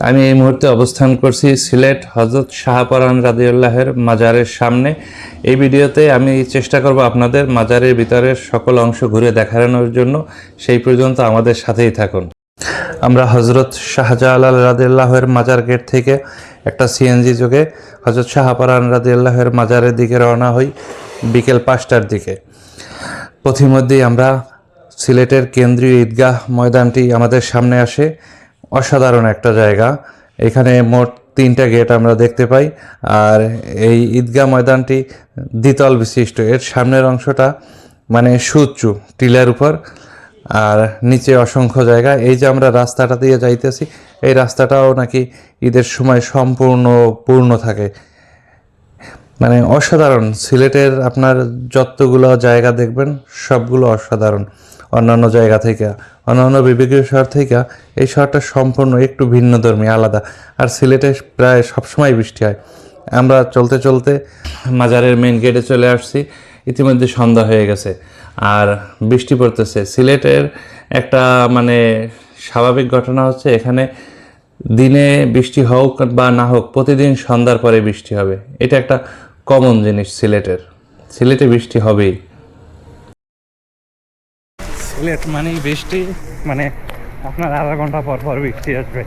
আমি এই মুহূর্তে অবস্থান করছি সিলেট হযরত শাহপরান রাদিয়াল্লাহুর মাজারের সামনে। এই ভিডিওতে আমি চেষ্টা করব আপনাদের মাজারের ভিতরের সকল অংশ ঘুরে দেখানোর জন্য। সেই পর্যন্ত আমাদের সাথেই থাকুন। আমরা হযরত শাহজালাল রাদিয়াল্লাহুর মাজার গেট থেকে একটা সিএনজি যোগে হযরত শাহপরান রাদিয়াল্লাহুর মাজারের দিকে রওনা হই বিকেল 5টার দিকে। পথিমধ্যেই আমরা সিলেটের কেন্দ্রীয় ঈদগাহ ময়দানটি আমাদের সামনে আসে। অসাধারণ একটা জায়গা। এখানে মোট 3টা গেট আমরা দেখতে পাই। আর এই ঈদগাহ ময়দানটি দ্বিতল বিশিষ্ট। এর সামনের অংশটা মানে সুউচ্চু টিলার উপর, আর নিচে অসংখ্য জায়গা। এই যে আমরা রাস্তাটা দিয়ে যাইতেছি, এই রাস্তাটাও নাকি ঈদের সময় সম্পূর্ণ পূর্ণ থাকে। মানে অসাধারণ। সিলেটের আপনার যতগুলো জায়গা দেখবেন সবগুলো অসাধারণ। অন্যান্য জায়গা থেকে, অন্যান্য বিভাগীয় শহর থেকে এই শহরটা সম্পূর্ণ একটু ভিন্নধর্মী, আলাদা। আর সিলেটে প্রায় সবসময় বৃষ্টি হয়। আমরা চলতে চলতে মাজারের মেইন গেটে চলে আসছি। ইতিমধ্যে সন্ধ্যা হয়ে গেছে আর বৃষ্টি পড়তেছে। সিলেটের একটা মানে স্বাভাবিক ঘটনা হচ্ছে, এখানে দিনে বৃষ্টি হোক বা না হোক প্রতিদিন সন্ধ্যার পরে বৃষ্টি হবে। এটা একটা কমন জিনিস সিলেটের। সিলেটে বৃষ্টি হবেই। সিলেট মানেই বৃষ্টি, মানে আপনার আধা ঘন্টা পর পর বৃষ্টি আসবে।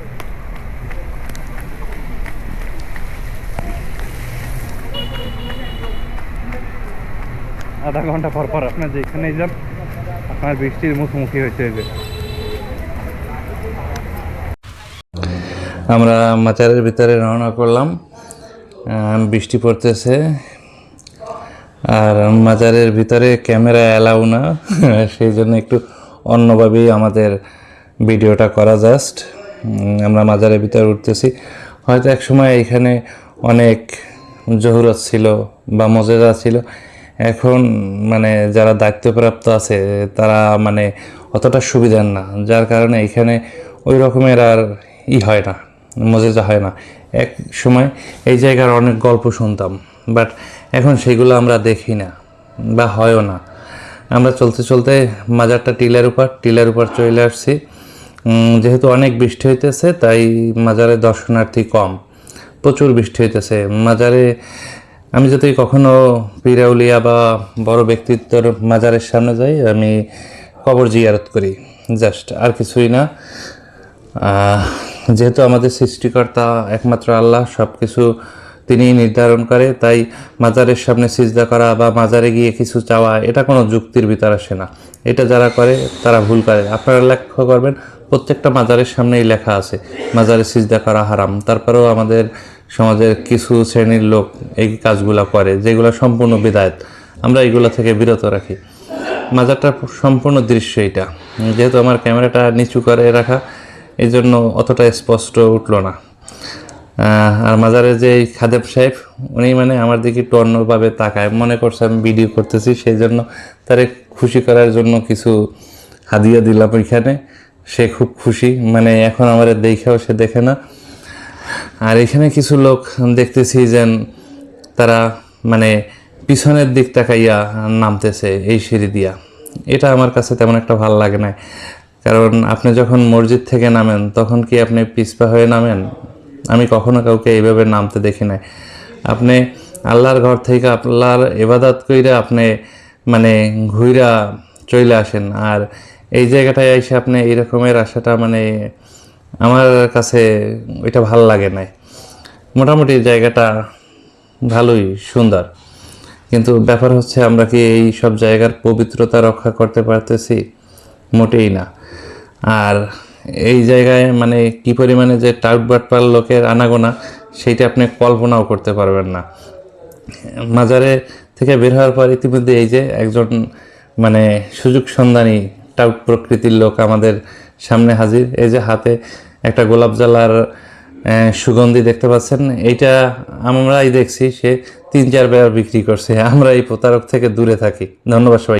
আধা ঘন্টা পর পর আপনার যেখানেই যান আপনার বৃষ্টির মুখোমুখি হইতে হবে। আমরা মাজারের ভিতরে রওনা করলাম। বৃষ্টি পড়তেছে আর মাজারের ভিতরে ক্যামেরা অ্যালাউ না, সেই জন্য একটু অন্যভাবেই আমাদের ভিডিওটা করা। জাস্ট আমরা মাজারের ভিতরে উঠতেছি। হয়তো এক সময় এখানে অনেক জহুরত ছিল বা মজেদা ছিল। এখন মানে যারা দায়িত্বপ্রাপ্ত আছে তারা মানে অতটা সুবিধার না, যার কারণে এখানে ওই রকমের আর হয় না, মজেজা হয় না। এক সময় এই জায়গার অনেক গল্প শুনতাম, বাট এখন সেগুলো আমরা দেখি না বা হয়ও না। আমরা চলতে চলতে মাজারটা টিলার উপর চলে আসছি। যেহেতু অনেক বৃষ্টি হইতেছে তাই মাজারে দর্শনার্থী কম, প্রচুর বৃষ্টি হইতেছে মাজারে। আমি যদি কখনো পীরাউলিয়া বা বড় ব্যক্তিত্বের মাজারের সামনে যাই, আমি কবর জিয়ারত করি, জাস্ট, আর কিছুই না। যেহেতু আমাদের সৃষ্টিকর্তা একমাত্র আল্লাহ, সব কিছু তিনি নির্ধারণ করে, তাই মাজারের সামনে সিজদা করা বা মাজারে গিয়ে কিছু চাওয়া এটা কোনো যুক্তির ভিতর আসে না। এটা যারা করে তারা ভুল করে। আপনারা লক্ষ্য করবেন প্রত্যেকটা মাজারের সামনেই লেখা আছে মাজারে সিজদা করা হারাম। তারপরেও আমাদের সমাজের কিছু শ্রেণীর লোক এই কাজগুলো করে, যেগুলো সম্পূর্ণ বিদায়াত। আমরা এইগুলো থেকে বিরত রাখি। মাজারটার সম্পূর্ণ দৃশ্য এটা। যেহেতু আমার ক্যামেরাটা নিচু করে রাখা, এই জন্য অতটা স্পষ্ট উঠলো না। আর মাজারে যে খাদেম সাহেব, উনি মানে আমার দিকে একটু অন্যভাবে তাকায়, মনে করছে আমি ভিডিও করতেছি, সেই জন্য তারে খুশি করার জন্য কিছু হাদিয়া দিলাম ওইখানে। সে খুব খুশি, মানে এখন আমার দেখেও সে দেখে না। আর এখানে কিছু লোক দেখতেছি যেন তারা মানে পিছনের দিক তাকাইয়া নামতেছে এই সিঁড়ি দিয়া। এটা আমার কাছে তেমন একটা ভালো লাগে না, কারণ আপনি যখন মসজিদ থেকে নামেন তখন কি আপনি পিছপা হয়ে নামেন? আমি কখনো কাউকে এইভাবে নামতে দেখি নাই। আপনি আল্লাহর ঘর থেকে আল্লাহর ইবাদত কইরা আপনি মানে ঘুইরা চলে আসেন, আর এই জায়গাটায় এসে আপনি এইরকমের আশাটা মানে আমার কাছে ওইটা ভাল লাগে নাই। মোটামুটি জায়গাটা ভালোই সুন্দর, কিন্তু ব্যাপার হচ্ছে আমরা কি এই সব জায়গার পবিত্রতা রক্ষা করতে পারতেছি? মোটেই না। আর এই জায়গায় মানে কি পরিমাণে যে টাউটবাটপার লোকের আনাগোনা, সেইটা আপনি কল্পনাও করতে পারবেন না। মাজারে থেকে বের হওয়ার পর ইতিমধ্যে এই যে একজন মানে সুযোগ সন্ধানী টাউট প্রকৃতির লোক আমাদের সামনে হাজির। এই যে হাতে একটা গোলাপ জ্বালার সুগন্ধি দেখতে পাচ্ছেন, এইটা আমরাই দেখছি, সে 3-4 বার বিক্রি করছে। আমরা এই প্রতারক থেকে দূরে থাকি। ধন্যবাদ সবাই।